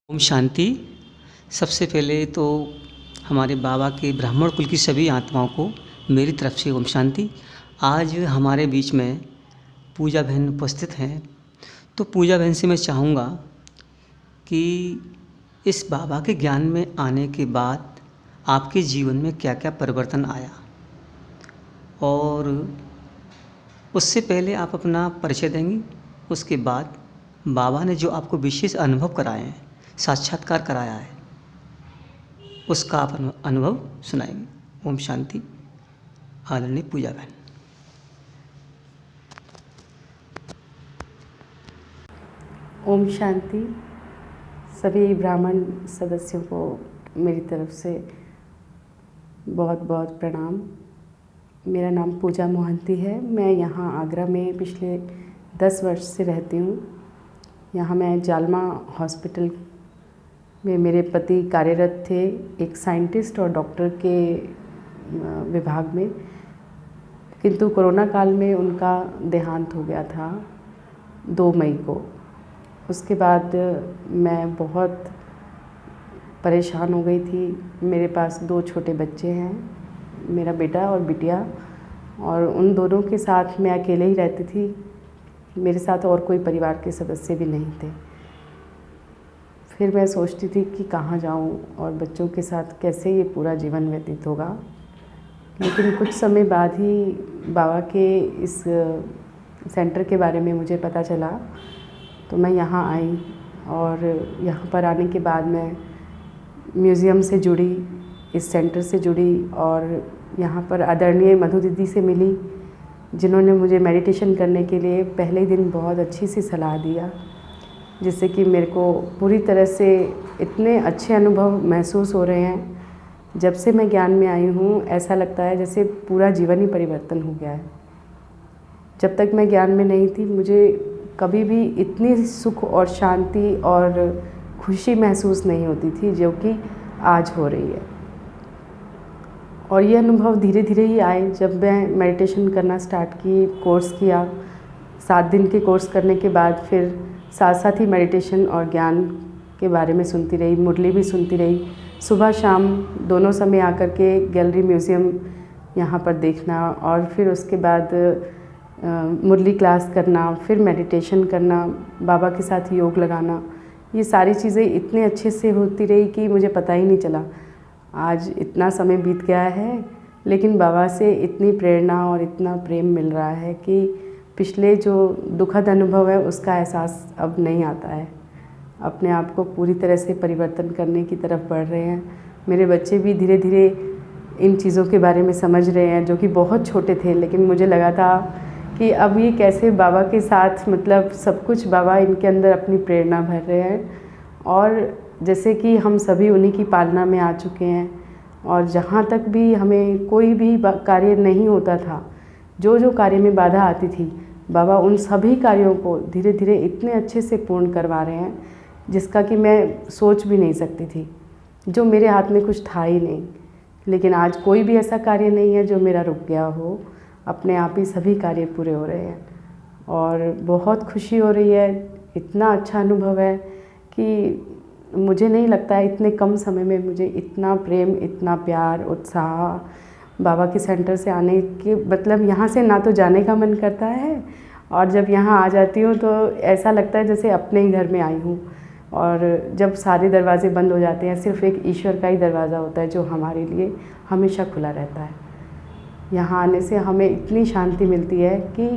ओम शांति। सबसे पहले तो हमारे बाबा के ब्राह्मण कुल की सभी आत्माओं को मेरी तरफ से ओम शांति। आज हमारे बीच में पूजा बहन उपस्थित हैं, तो पूजा बहन से मैं चाहूँगा कि इस बाबा के ज्ञान में आने के बाद आपके जीवन में क्या क्या परिवर्तन आया, और उससे पहले आप अपना परिचय देंगी। उसके बाद बाबा ने जो आपको विशेष अनुभव कराए हैं, साक्षात्कार कराया है, उसका आप अनुभव सुनाएंगे। ओम शांति। आदरणीय पूजा बहन। ओम शांति। सभी ब्राह्मण सदस्यों को मेरी तरफ से बहुत बहुत प्रणाम। मेरा नाम पूजा मोहंती है। मैं यहाँ आगरा में पिछले 10 वर्ष से रहती हूँ। यहाँ मैं जालमा हॉस्पिटल में मेरे पति कार्यरत थे, एक साइंटिस्ट और डॉक्टर के विभाग में, किंतु कोरोना काल में उनका देहांत हो गया था 2 मई को। उसके बाद मैं बहुत परेशान हो गई थी। मेरे पास 2 छोटे बच्चे हैं, मेरा बेटा और बिटिया, और उन दोनों के साथ मैं अकेले ही रहती थी। मेरे साथ और कोई परिवार के सदस्य भी नहीं थे। फिर मैं सोचती थी कि कहाँ जाऊँ और बच्चों के साथ कैसे ये पूरा जीवन व्यतीत होगा। लेकिन कुछ समय बाद ही बाबा के इस सेंटर के बारे में मुझे पता चला, तो मैं यहाँ आई। और यहाँ पर आने के बाद मैं म्यूज़ियम से जुड़ी, इस सेंटर से जुड़ी, और यहाँ पर आदरणीय मधु दीदी से मिली, जिन्होंने मुझे मेडिटेशन करने के लिए पहले ही दिन बहुत अच्छी सी सलाह दिया, जिससे कि मेरे को पूरी तरह से इतने अच्छे अनुभव महसूस हो रहे हैं। जब से मैं ज्ञान में आई हूँ, ऐसा लगता है जैसे पूरा जीवन ही परिवर्तन हो गया है। जब तक मैं ज्ञान में नहीं थी, मुझे कभी भी इतनी सुख और शांति और खुशी महसूस नहीं होती थी जो कि आज हो रही है। और ये अनुभव धीरे धीरे ही आए जब मैं मेडिटेशन करना स्टार्ट की, कोर्स किया। 7 दिन के कोर्स करने के बाद फिर साथ साथ ही मेडिटेशन और ज्ञान के बारे में सुनती रही, मुरली भी सुनती रही। सुबह शाम दोनों समय आकर के गैलरी म्यूज़ियम यहाँ पर देखना, और फिर उसके बाद मुरली क्लास करना, फिर मेडिटेशन करना, बाबा के साथ योग लगाना, ये सारी चीज़ें इतने अच्छे से होती रही कि मुझे पता ही नहीं चला। आज इतना समय बीत गया है, लेकिन बाबा से इतनी प्रेरणा और इतना प्रेम मिल रहा है कि पिछले जो दुखद अनुभव है उसका एहसास अब नहीं आता है। अपने आप को पूरी तरह से परिवर्तन करने की तरफ बढ़ रहे हैं। मेरे बच्चे भी धीरे धीरे इन चीज़ों के बारे में समझ रहे हैं, जो कि बहुत छोटे थे, लेकिन मुझे लगा था कि अब ये कैसे बाबा के साथ, मतलब सब कुछ बाबा इनके अंदर अपनी प्रेरणा भर रहे हैं। और जैसे कि हम सभी उन्हीं की पालना में आ चुके हैं, और जहाँ तक भी हमें कोई भी कार्य नहीं होता था, जो जो कार्य में बाधा आती थी, बाबा उन सभी कार्यों को धीरे धीरे इतने अच्छे से पूर्ण करवा रहे हैं, जिसका कि मैं सोच भी नहीं सकती थी, जो मेरे हाथ में कुछ था ही नहीं। लेकिन आज कोई भी ऐसा कार्य नहीं है जो मेरा रुक गया हो। अपने आप ही सभी कार्य पूरे हो रहे हैं, और बहुत खुशी हो रही है। इतना अच्छा अनुभव है कि मुझे नहीं लगता है इतने कम समय में मुझे इतना प्रेम, इतना प्यार, उत्साह बाबा के सेंटर से आने के, मतलब यहाँ से ना तो जाने का मन करता है, और जब यहाँ आ जाती हूँ तो ऐसा लगता है जैसे अपने ही घर में आई हूँ। और जब सारे दरवाजे बंद हो जाते हैं, सिर्फ एक ईश्वर का ही दरवाज़ा होता है जो हमारे लिए हमेशा खुला रहता है। यहाँ आने से हमें इतनी शांति मिलती है कि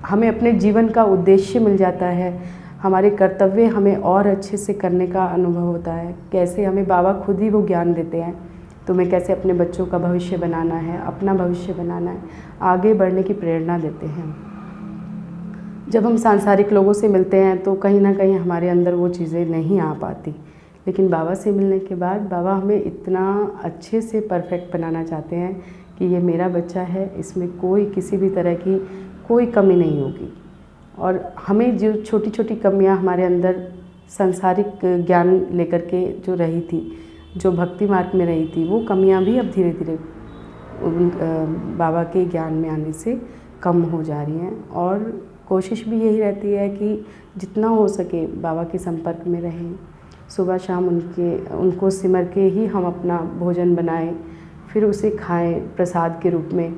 हमें अपने जीवन का उद्देश्य मिल जाता है। हमारे कर्तव्य हमें और अच्छे से करने का अनुभव होता है। कैसे हमें बाबा खुद ही वो ज्ञान देते हैं, तुम्हें कैसे अपने बच्चों का भविष्य बनाना है, अपना भविष्य बनाना है, आगे बढ़ने की प्रेरणा देते हैं। जब हम सांसारिक लोगों से मिलते हैं तो कहीं ना कहीं हमारे अंदर वो चीज़ें नहीं आ पाती, लेकिन बाबा से मिलने के बाद बाबा हमें इतना अच्छे से परफेक्ट बनाना चाहते हैं कि ये मेरा बच्चा है, इसमें कोई किसी भी तरह की कोई कमी नहीं होगी। और हमें जो छोटी छोटी कमियां हमारे अंदर सांसारिक ज्ञान लेकर के जो रही थी, जो भक्ति मार्ग में रही थी, वो कमियां भी अब धीरे धीरे बाबा के ज्ञान में आने से कम हो जा रही हैं। और कोशिश भी यही रहती है कि जितना हो सके बाबा के संपर्क में रहें, सुबह शाम उनको सिमर के ही हम अपना भोजन बनाएं, फिर उसे खाएं प्रसाद के रूप में,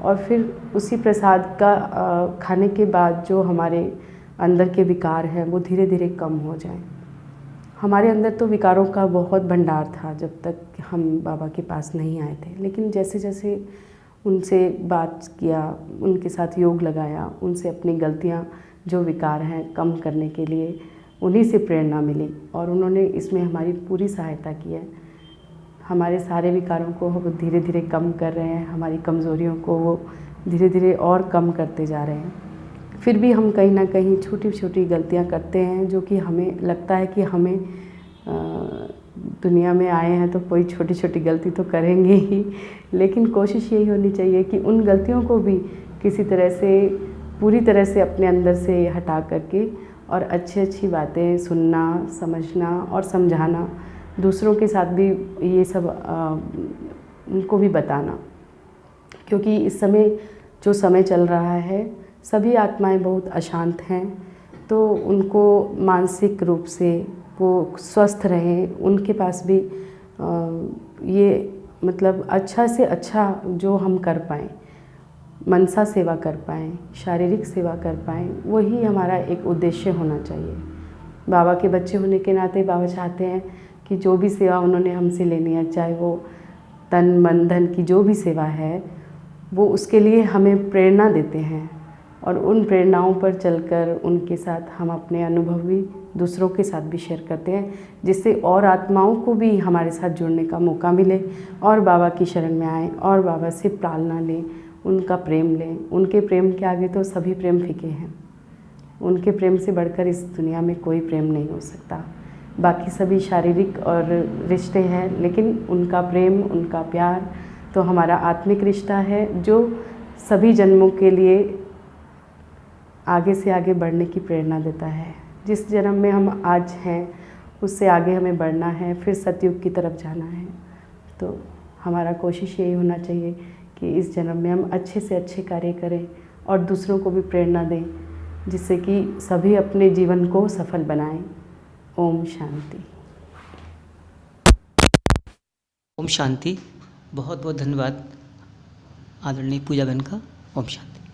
और फिर उसी प्रसाद का खाने के बाद जो हमारे अंदर के विकार हैं वो धीरे धीरे कम हो जाएं। हमारे अंदर तो विकारों का बहुत भंडार था जब तक हम बाबा के पास नहीं आए थे, लेकिन जैसे जैसे उनसे बात किया, उनके साथ योग लगाया, उनसे अपनी गलतियाँ जो विकार हैं कम करने के लिए उन्हीं से प्रेरणा मिली, और उन्होंने इसमें हमारी पूरी सहायता की है। हमारे सारे विकारों को वो धीरे धीरे कम कर रहे हैं, हमारी कमज़ोरियों को वो धीरे धीरे और कम करते जा रहे हैं। फिर भी हम कहीं ना कहीं छोटी छोटी गलतियां करते हैं, जो कि हमें लगता है कि हमें दुनिया में आए हैं तो कोई छोटी छोटी गलती तो करेंगे ही, लेकिन कोशिश यही होनी चाहिए कि उन गलतियों को भी किसी तरह से पूरी तरह से अपने अंदर से हटा करके और अच्छी बातें सुनना, समझना और समझाना, दूसरों के साथ भी ये सब उनको भी बताना। क्योंकि इस समय जो समय चल रहा है, सभी आत्माएं बहुत अशांत हैं, तो उनको मानसिक रूप से वो स्वस्थ रहें, उनके पास भी ये मतलब अच्छा से अच्छा जो हम कर पाएँ, मनसा सेवा कर पाएँ, शारीरिक सेवा कर पाएँ, वही हमारा एक उद्देश्य होना चाहिए। बाबा के बच्चे होने के नाते बाबा चाहते हैं कि जो भी सेवा उन्होंने हमसे लेनी है, चाहे वो तन मन धन की जो भी सेवा है, वो उसके लिए हमें प्रेरणा देते हैं, और उन प्रेरणाओं पर चलकर उनके साथ हम अपने अनुभव भी दूसरों के साथ भी शेयर करते हैं, जिससे और आत्माओं को भी हमारे साथ जुड़ने का मौका मिले और बाबा की शरण में आएँ और बाबा से पालना लें, उनका प्रेम लें। उनके प्रेम के आगे तो सभी प्रेम फीके हैं, उनके प्रेम से बढ़कर इस दुनिया में कोई प्रेम नहीं हो सकता। बाकी सभी शारीरिक और रिश्ते हैं, लेकिन उनका प्रेम, उनका प्यार तो हमारा आत्मिक रिश्ता है, जो सभी जन्मों के लिए आगे से आगे बढ़ने की प्रेरणा देता है। जिस जन्म में हम आज हैं उससे आगे हमें बढ़ना है, फिर सतयुग की तरफ जाना है। तो हमारा कोशिश यही होना चाहिए कि इस जन्म में हम अच्छे से अच्छे कार्य करें और दूसरों को भी प्रेरणा दें, जिससे कि सभी अपने जीवन को सफल बनाएं। ओम शांति। ओम शांति। बहुत बहुत धन्यवाद आदरणीय पूजा बहन का। ओम शांति।